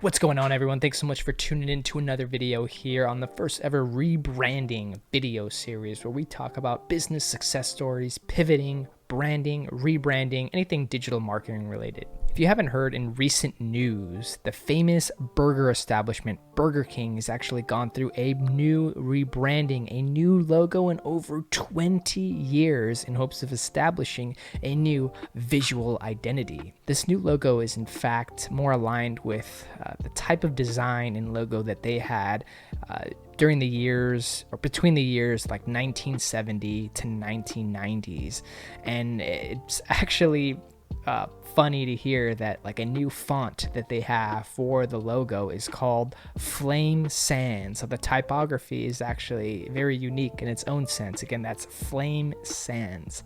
What's going on, everyone? Thanks so much for tuning in to another video here on the first ever rebranding video series where we talk about business success stories, pivoting, branding, rebranding, anything digital marketing related. If you haven't heard, in recent news, the famous burger establishment Burger King has actually gone through a new rebranding, a new logo in over 20 years in hopes of establishing a new visual identity. This new logo is in fact more aligned with the type of design and logo that they had during the years, or between the years like 1970 to 1990s. And it's actually funny to hear that like a new font that they have for the logo is called Flame Sans. So the typography is actually very unique in its own sense. Again, that's Flame Sans.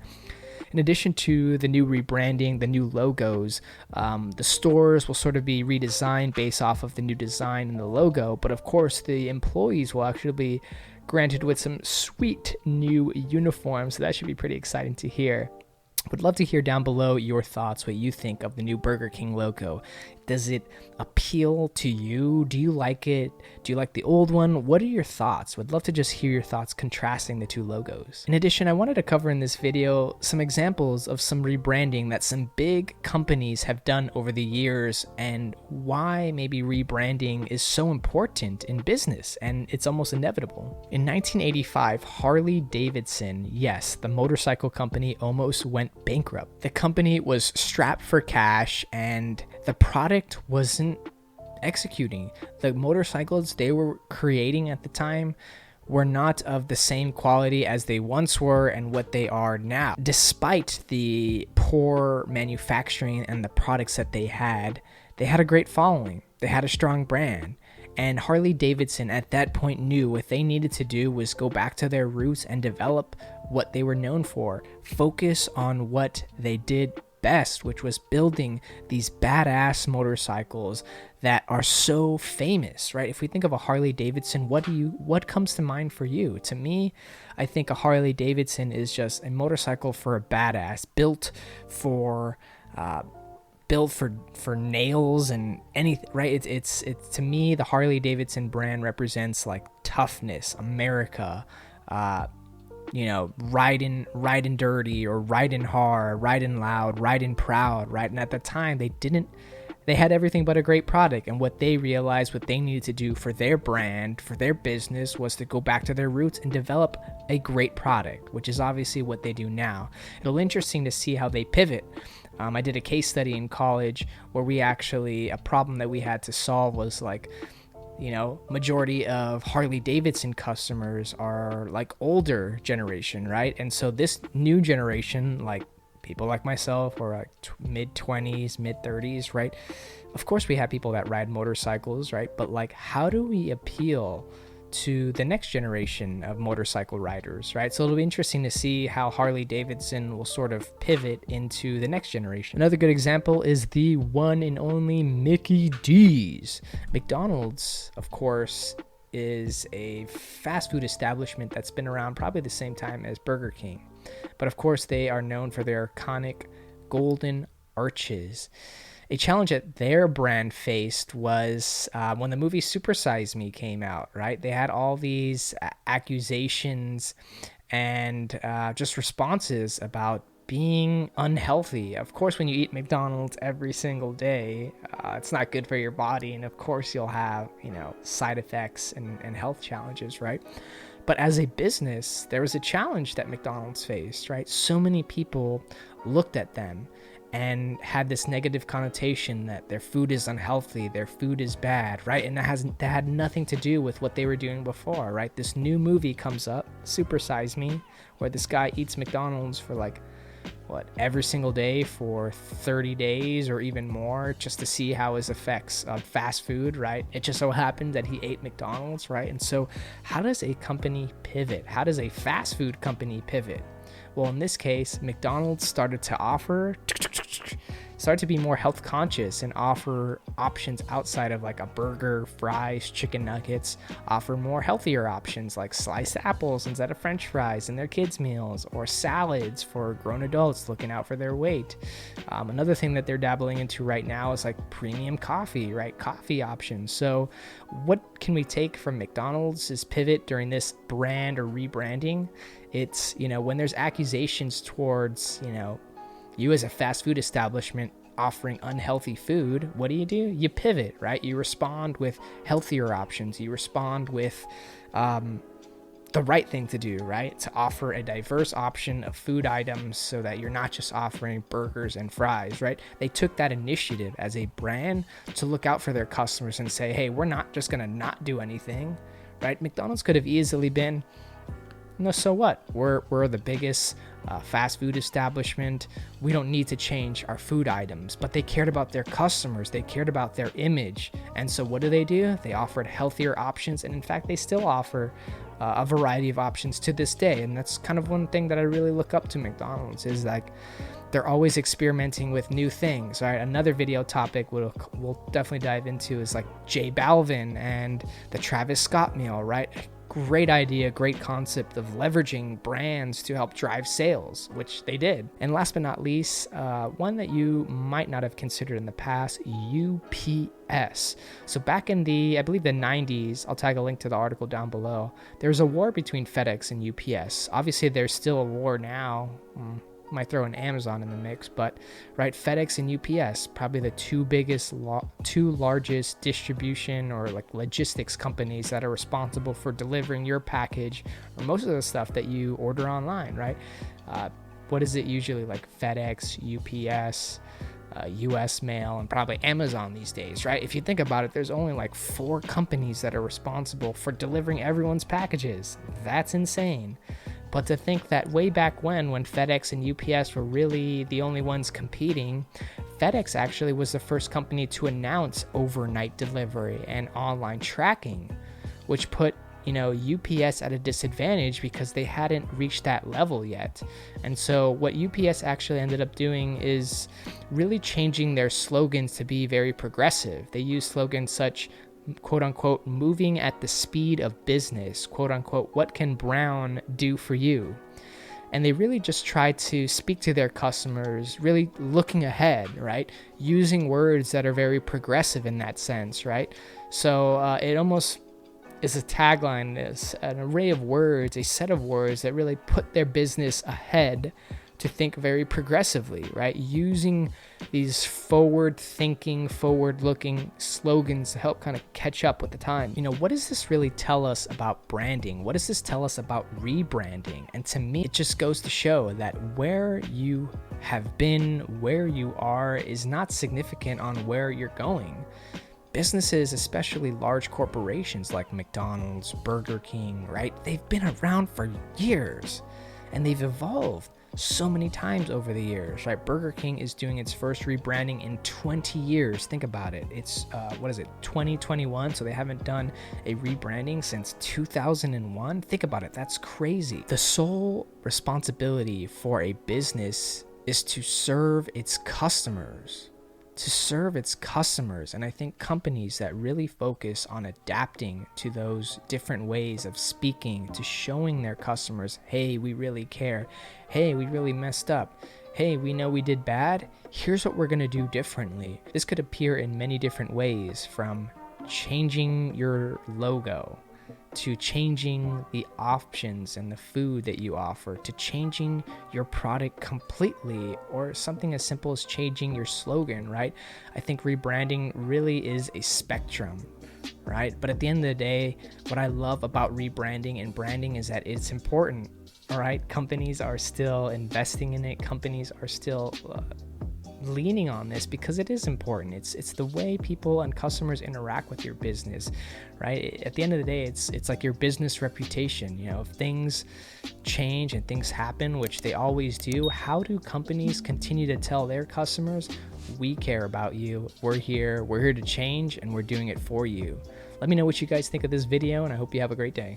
In addition to the new rebranding, the new logos, the stores will sort of be redesigned based off of the new design and the logo. But of course, the employees will actually be granted with some sweet new uniforms. So that should be pretty exciting to hear. Would love to hear down below your thoughts, what you think of the new Burger King logo. Does it appeal to you? Do you like it? Do you like the old one? What are your thoughts? Would love to just hear your thoughts contrasting the two logos. In addition, I wanted to cover in this video some examples of some rebranding that some big companies have done over the years and why maybe rebranding is so important in business and it's almost inevitable. In 1985, Harley Davidson, yes, the motorcycle company, almost went bankrupt. The company was strapped for cash and the product wasn't executing. The motorcycles they were creating at the time were not of the same quality as they once were and what they are now. Despite the poor manufacturing and the products that they had a great following. They had a strong brand. And Harley Davidson at that point knew what they needed to do was go back to their roots and develop what they were known for. Focus on what they did best, which was building these badass motorcycles that are so famous, right? If we think of a Harley Davidson, what comes to mind for you? To me, I think a Harley Davidson is just a motorcycle for a badass, built for nails and anything, right? It's to me, the Harley Davidson brand represents like toughness, America, riding dirty or riding hard, riding loud, riding proud, right? And at the time they had everything but a great product. And what they realized, what they needed to do for their brand, for their business, was to go back to their roots and develop a great product, which is obviously what they do now. It'll be interesting to see how they pivot. I did a case study in college where a problem that we had to solve was like, majority of Harley Davidson customers are like older generation, right? And so this new generation, like people like myself or like mid-20s, mid-30s, right? Of course we have people that ride motorcycles, right? But like, how do we appeal to the next generation of motorcycle riders, right? So it'll be interesting to see how Harley Davidson will sort of pivot into the next generation. Another good example is the one and only Mickey D's. McDonald's, of course, is a fast food establishment that's been around probably the same time as Burger King. But of course, they are known for their iconic golden arches. A challenge that their brand faced was when the movie Super Size Me came out, right? They had all these accusations and just responses about being unhealthy. Of course, when you eat McDonald's every single day, it's not good for your body. And of course, you'll have, side effects and health challenges, right? But as a business, there was a challenge that McDonald's faced, right? So many people looked at them and had this negative connotation that their food is unhealthy, their food is bad, right? And that had nothing to do with what they were doing before, right? This new movie comes up, Super Size Me, where this guy eats McDonald's for like, every single day for 30 days or even more, just to see how his effects of fast food, right? It just so happened that he ate McDonald's, right? And so how does a company pivot? How does a fast food company pivot? Well, in this case, McDonald's started to offer start to be more health conscious and offer options outside of like a burger, fries, chicken nuggets, offer more healthier options like sliced apples instead of french fries in their kids' meals, or salads for grown adults looking out for their weight. Another thing that they're dabbling into right now is like premium coffee, right? Coffee options. So what can we take from McDonald's pivot during this brand or rebranding? It's, when there's accusations towards, you as a fast food establishment offering unhealthy food, what do? You pivot, right? You respond with healthier options. You respond with the right thing to do, right? To offer a diverse option of food items so that you're not just offering burgers and fries, right? They took that initiative as a brand to look out for their customers and say, hey, we're not just going to not do anything, right? McDonald's could have easily been, so what? We're the biggest fast food establishment. We don't need to change our food items. But they cared about their customers. They cared about their image. And so what do? They offered healthier options. And in fact, they still offer a variety of options to this day. And that's kind of one thing that I really look up to McDonald's, is like they're always experimenting with new things, right? Another video topic we'll definitely dive into is like J Balvin and the Travis Scott meal, right? Great idea, great concept of leveraging brands to help drive sales, which they did. And last but not least, one that you might not have considered in the past, UPS. So back in I believe the 90s, I'll tag a link to the article down below, there's a war between FedEx and UPS. Obviously, there's still a war now. Might throw in Amazon in the mix, but right, FedEx and UPS, probably the two largest distribution or like logistics companies that are responsible for delivering your package or most of the stuff that you order online, right? What is it usually, like FedEx, UPS, US Mail, and probably Amazon these days, right? If you think about it, there's only like 4 companies that are responsible for delivering everyone's packages. That's insane. But to think that way back when FedEx and UPS were really the only ones competing, FedEx actually was the first company to announce overnight delivery and online tracking, which put, UPS at a disadvantage because they hadn't reached that level yet. And so what UPS actually ended up doing is really changing their slogans to be very progressive. They use slogans such, quote unquote, moving at the speed of business, quote unquote, what can Brown do for you? And they really just try to speak to their customers, really looking ahead, right? Using words that are very progressive in that sense, right? So it almost is a tagline, is an array of words, a set of words that really put their business ahead to think very progressively, right? Using these forward-thinking, forward-looking slogans to help kind of catch up with the time. What does this really tell us about branding? What does this tell us about rebranding? And to me, it just goes to show that where you have been, where you are, is not significant on where you're going. Businesses, especially large corporations like McDonald's, Burger King, right? They've been around for years and they've evolved so many times over the years, right? Burger King is doing its first rebranding in 20 years. Think about it. It's 2021, so they haven't done a rebranding since 2001. Think about it. That's crazy. The sole responsibility for a business is to serve its customers. And I think companies that really focus on adapting to those different ways of speaking, to showing their customers, hey, we really care, hey, we really messed up, hey, we know we did bad, here's what we're going to do differently. This could appear in many different ways, from changing your logo, to changing the options and the food that you offer, to changing your product completely, or something as simple as changing your slogan, right? I think rebranding really is a spectrum, right? But at the end of the day, what I love about rebranding and branding is that it's important, all right? Companies are still investing in it. Companies are still leaning on this because it is important. It's the way people and customers interact with your business, right? At the end of the day, it's like your business reputation. If things change and things happen, which they always do, how do companies continue to tell their customers, we care about you, we're here to change, and we're doing it for you? Let me know what you guys think of this video, and I hope you have a great day.